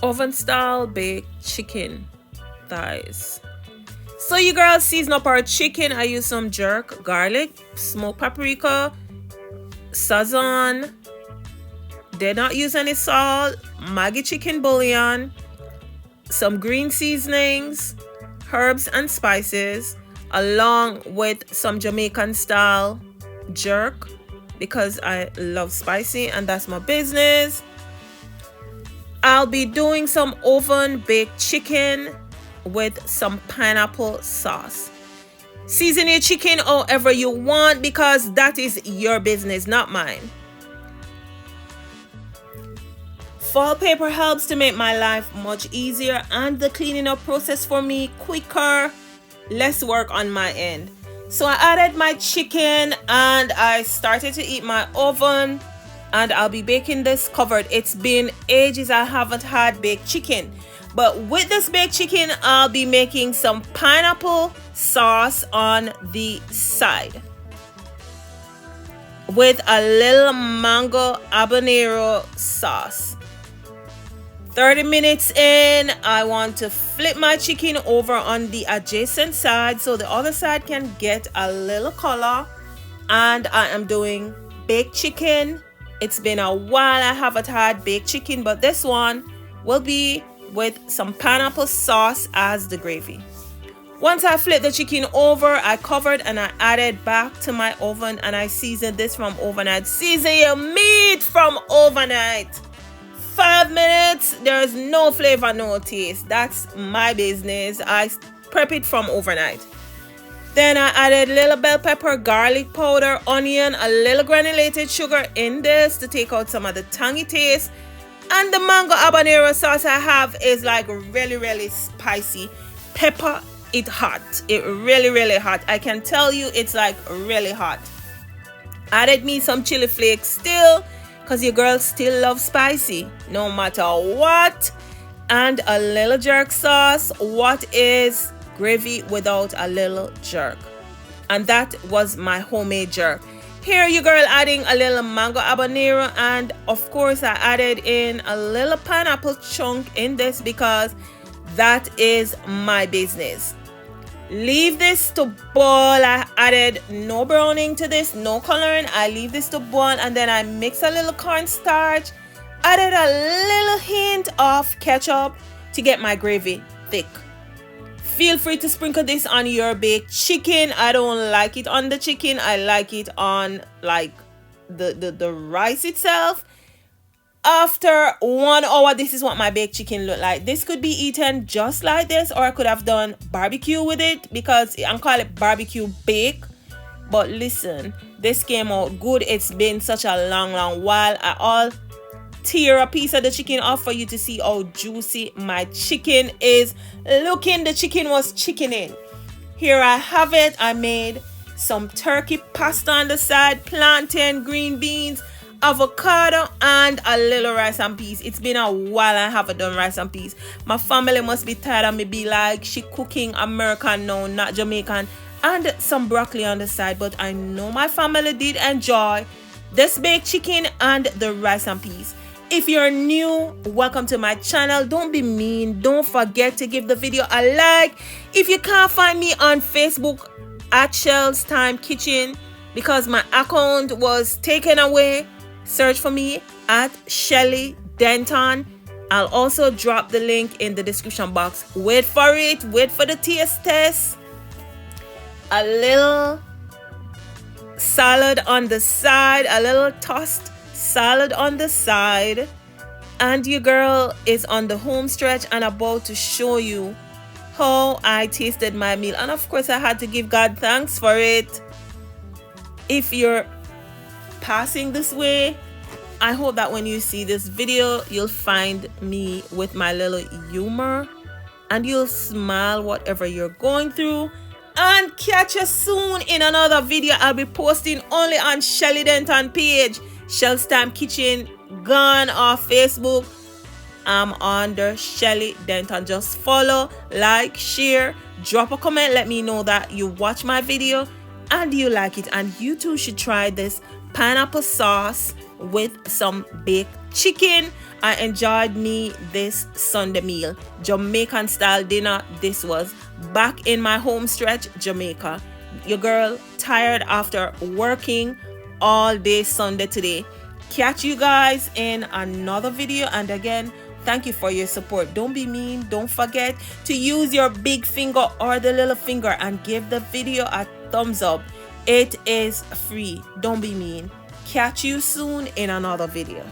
Oven style baked chicken thighs. So you girls season up our chicken. I use some jerk, garlic, smoked paprika, sazon. Did not use any salt, Maggi chicken bouillon, some green seasonings, herbs and spices, along with some Jamaican style jerk because I love spicy and that's my business. I'll be doing some oven baked chicken with some pineapple sauce. Season your chicken however you want because that is your business, not mine. Foil paper helps to make my life much easier and the cleaning up process for me quicker, less work on my end. So I added my chicken and I started to eat my oven and I'll be baking this covered. It's been ages I haven't had baked chicken. But with this baked chicken, I'll be making some pineapple sauce on the side with a little mango habanero sauce. 30 minutes in, I want to flip my chicken over on the adjacent side so the other side can get a little color. And I am doing baked chicken. It's been a while I haven't had baked chicken, but this one will be with some pineapple sauce as the gravy. Once I flipped the chicken over, I covered and I added back to my oven and I seasoned this from overnight. Season your meat from overnight. 5 minutes, there's no flavor, no taste. That's my business. I prep it from overnight. Then I added little bell pepper, garlic powder, onion, a little granulated sugar in this to take out some of the tangy taste. And the mango habanero sauce I have is like really spicy. Pepper it hot. It really hot. I can tell you it's like really hot. Added me some chili flakes still because your girl still loves spicy no matter what. And a little jerk sauce. What is gravy without a little jerk? And that was my homemade jerk. Here you girl adding a little mango habanero and of course I added in a little pineapple chunk in this because that is my business. Leave this to boil. I added no browning to this, no coloring. I leave this to boil and then I mix a little cornstarch. Added a little hint of ketchup to get my gravy thick. Feel free to sprinkle this on your baked chicken. I don't like it on the chicken. I like it on like the rice itself. After 1 hour, this is what my baked chicken look like. This could be eaten just like this or I could have done barbecue with it because I'm calling it barbecue bake. But listen, this came out good. It's been such a long while. I'll tear a piece of the chicken off for you to see how juicy my chicken is looking. The chicken was chickening. Here I have it. I made some turkey pasta on the side, plantain, green beans, avocado, and a little rice and peas. It's been a while I haven't done rice and peas. My family must be tired of me be like, she cooking American now, not Jamaican. And some broccoli on the side, but I know my family did enjoy this baked chicken and the rice and peas. If you're new, welcome to my channel. Don't be mean. Don't forget to give the video a like. If you can't find me on Facebook at Shell's Time Kitchen because my account was taken away, search for me at Shelly Denton. I'll also drop the link in the description box. Wait for it. Wait for the taste test. A little salad on the side. A little tossed salad on the side. And your girl is on the home stretch and about to show you how I tasted my meal. And of course, I had to give God thanks for it. If you're passing this way, I hope that when you see this video you'll find me with my little humor and you'll smile whatever you're going through. And catch us soon in another video I'll be posting only on Shelly Denton page, Shell's Time Kitchen, gone off Facebook. I'm under Shelly Denton. Just follow, like, share, drop a comment, let me know that you watch my video and you like it, and you too should try this pineapple sauce with some baked chicken. I enjoyed me this Sunday meal. Jamaican style dinner. This was back in my home stretch, Jamaica. Your girl tired after working all day Sunday today. Catch you guys in another video, and again, thank you for your support. Don't be mean. Don't forget to use your big finger or the little finger and give the video a thumbs up. It is free. Don't be mean. Catch you soon in another video.